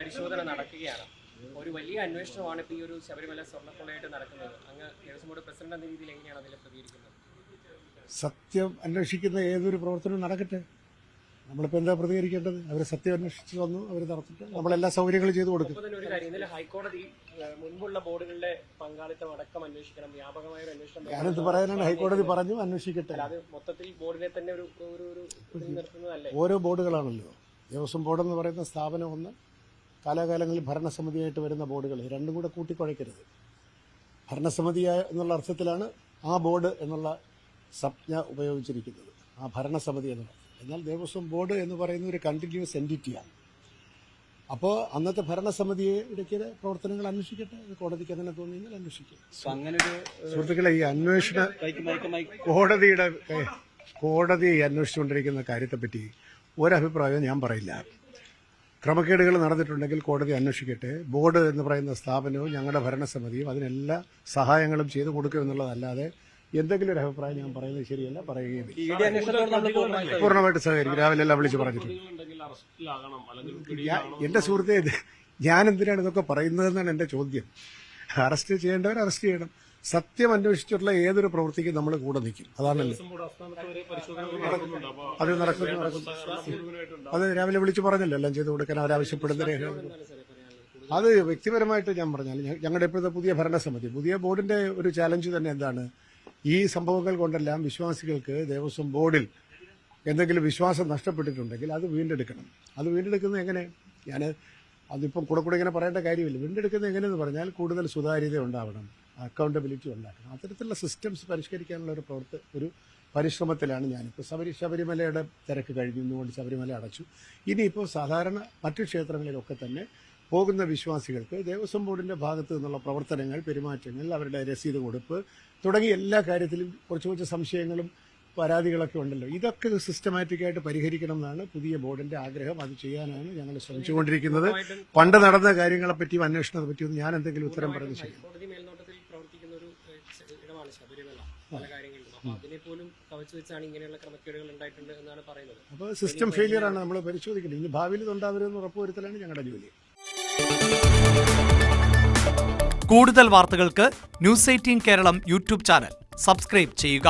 പരിശോധന നടക്കുകയാണ്. ഒരു വലിയ അന്വേഷണമാണ് ഇപ്പോൾ ഈ ഒരു ശബരിമല സ്വർണ്ണക്കൊള്ളയായിട്ട് നടക്കുന്നത്. അങ്ങ് ദേവസ്വം ബോർഡ് പ്രസിഡന്റ് എന്ന രീതിയിൽ എങ്ങനെയാണ് അതിൽ പ്രതികരിക്കുന്നത്? സത്യം അന്വേഷിക്കുന്ന ഏതൊരു പ്രവർത്തനവും നടക്കട്ടെ. നമ്മളിപ്പോൾ എന്താ പ്രതികരിക്കേണ്ടത്? അവർ സത്യം അന്വേഷിച്ച് വന്നു, അവർ നടത്തിട്ട് നമ്മളെല്ലാ സൗകര്യങ്ങളും ചെയ്തു കൊടുക്കും. ഒരു കാര്യം, ഇന്നലെ ഹൈക്കോടതി മുൻപുള്ള ബോർഡുകളുടെ പങ്കാളിത്തം അടക്കം അന്വേഷിക്കണം, വ്യാപകമായ ഒരു അന്വേഷണം. ഞാനെന്ത് പറയാനാണ്? ഹൈക്കോടതി പറഞ്ഞു, അന്വേഷിക്കട്ടെ. അത് മൊത്തത്തിൽ ബോർഡിനെ തന്നെ ഒരു നിർത്തുന്നതല്ലേ? ഓരോ ബോർഡുകളാണല്ലോ. ദേവസ്വം ബോർഡെന്ന് പറയുന്ന സ്ഥാപനം ഒന്ന്, കാലാകാലങ്ങളിൽ ഭരണസമിതിയായിട്ട് വരുന്ന ബോർഡുകൾ, രണ്ടും കൂടെ കൂട്ടിക്കുഴയ്ക്കരുത്. ഭരണസമിതി എന്നുള്ള അർത്ഥത്തിലാണ് ആ ബോർഡ് എന്നുള്ള സംജ്ഞ ഉപയോഗിച്ചിരിക്കുന്നത്, ആ ഭരണസമിതി എന്നുള്ളത്. എന്നാൽ ദേവസ്വം ബോർഡ് എന്ന് പറയുന്ന ഒരു കണ്ടിന്യൂസ് എൻറ്റിറ്റിയാണ്. അപ്പോൾ അന്നത്തെ ഭരണസമിതിയെ ഇടയ്ക്ക് പ്രവർത്തനങ്ങൾ അന്വേഷിക്കട്ടെ. കോടതിക്ക് അങ്ങനെ തോന്നിയെങ്കിൽ അന്വേഷിക്കും. സുഹൃത്തുക്കളെ, ഈ അന്വേഷണ കോടതി അന്വേഷിച്ചുകൊണ്ടിരിക്കുന്ന കാര്യത്തെപ്പറ്റി ഒരഭിപ്രായവും ഞാൻ പറയില്ല. ക്രമക്കേടുകൾ നടന്നിട്ടുണ്ടെങ്കിൽ കോടതി അന്വേഷിക്കട്ടെ. ബോർഡ് എന്ന് പറയുന്ന സ്ഥാപനവും ഞങ്ങളുടെ ഭരണസമിതിയും അതിനെല്ലാ സഹായങ്ങളും ചെയ്തു കൊടുക്കുമെന്നുള്ളതല്ലാതെ എന്തെങ്കിലും ഒരു അഭിപ്രായം ഞാൻ പറയുന്നത് ശരിയല്ല, പറയുകയും പൂർണ്ണമായിട്ട് സഹകരിക്കും. രാവിലെ എല്ലാം വിളിച്ച് പറഞ്ഞിട്ടുണ്ട്. എന്റെ സുഹൃത്തെ, ഞാൻ എന്തിനാണ് ഇതൊക്കെ പറയുന്നതെന്നാണ് എന്റെ ചോദ്യം. അറസ്റ്റ് ചെയ്യേണ്ടവർ അറസ്റ്റ് ചെയ്യണം. സത്യം അന്വേഷിച്ചിട്ടുള്ള ഏതൊരു പ്രവൃത്തിക്കും നമ്മൾ കൂടെ നിൽക്കും. അതാണല്ലോ അത് നടക്കുന്നു. അത് രാവിലെ വിളിച്ച് പറഞ്ഞല്ലോ എല്ലാം ചെയ്തു കൊടുക്കാൻ അവരാവശ്യപ്പെടുന്ന രേഖകൾ. അത് വ്യക്തിപരമായിട്ട് ഞാൻ പറഞ്ഞാൽ, ഞങ്ങളുടെ ഇപ്പോഴത്തെ പുതിയ ഭരണസമിതി, പുതിയ ബോർഡിന്റെ ഒരു ചാലഞ്ച് തന്നെ എന്താണ്? ഈ സംഭവങ്ങൾ കൊണ്ടെല്ലാം വിശ്വാസികൾക്ക് ദേവസ്വം ബോർഡിൽ എന്തെങ്കിലും വിശ്വാസം നഷ്ടപ്പെട്ടിട്ടുണ്ടെങ്കിൽ അത് വീണ്ടെടുക്കണം. അത് വീണ്ടെടുക്കുന്നത് എങ്ങനെ? ഞാൻ അതിപ്പം കൂടെ ഇങ്ങനെ പറയേണ്ട കാര്യമില്ല. വീണ്ടെടുക്കുന്നത് എങ്ങനെയെന്ന് പറഞ്ഞാൽ കൂടുതൽ സുതാര്യത ഉണ്ടാവണം, അക്കൗണ്ടബിലിറ്റി ഉണ്ടാക്കണം. അത്തരത്തിലുള്ള സിസ്റ്റംസ് പരിഷ്കരിക്കാനുള്ള ഒരു പരിശ്രമത്തിലാണ് ഞാനിപ്പോൾ. ശബരിമലയുടെ തിരക്ക് കഴിഞ്ഞുകൊണ്ട് ശബരിമല അടച്ചു. ഇനിയിപ്പോൾ സാധാരണ മറ്റു ക്ഷേത്രങ്ങളിലൊക്കെ തന്നെ പോകുന്ന വിശ്വാസികൾക്ക് ദേവസ്വം ബോർഡിന്റെ ഭാഗത്തു നിന്നുള്ള പ്രവർത്തനങ്ങൾ, പെരുമാറ്റങ്ങൾ, അവരുടെ രസീത് കൊടുപ്പ് തുടങ്ങിയ എല്ലാ കാര്യത്തിലും കുറച്ച് സംശയങ്ങളും പരാതികളൊക്കെ ഉണ്ടല്ലോ. ഇതൊക്കെ സിസ്റ്റമാറ്റിക്കായിട്ട് പരിഹരിക്കണം എന്നാണ് പുതിയ ബോർഡിന്റെ ആഗ്രഹം. അത് ചെയ്യാനാണ് ഞങ്ങൾ ശ്രമിച്ചുകൊണ്ടിരിക്കുന്നത്. പണ്ട് നടന്ന കാര്യങ്ങളെപ്പറ്റിയും അന്വേഷണത്തെ പറ്റിയും ഞാൻ എന്തെങ്കിലും ഉത്തരം പറയുന്നത് ശരി. അപ്പോൾ സിസ്റ്റം ഫെയിലിയർ ആണ്, നമ്മൾ പരിശോധിക്കുന്നത്. ഇനി ഭാവിയിൽ ഇതുണ്ടാവരുമെന്ന് ഉറപ്പുവരുത്തലാണ് ഞങ്ങളുടെ ജോലി. കൂടുതൽ വാർത്തകൾക്ക് News 18 Keralam YouTube channel subscribe ചെയ്യുക.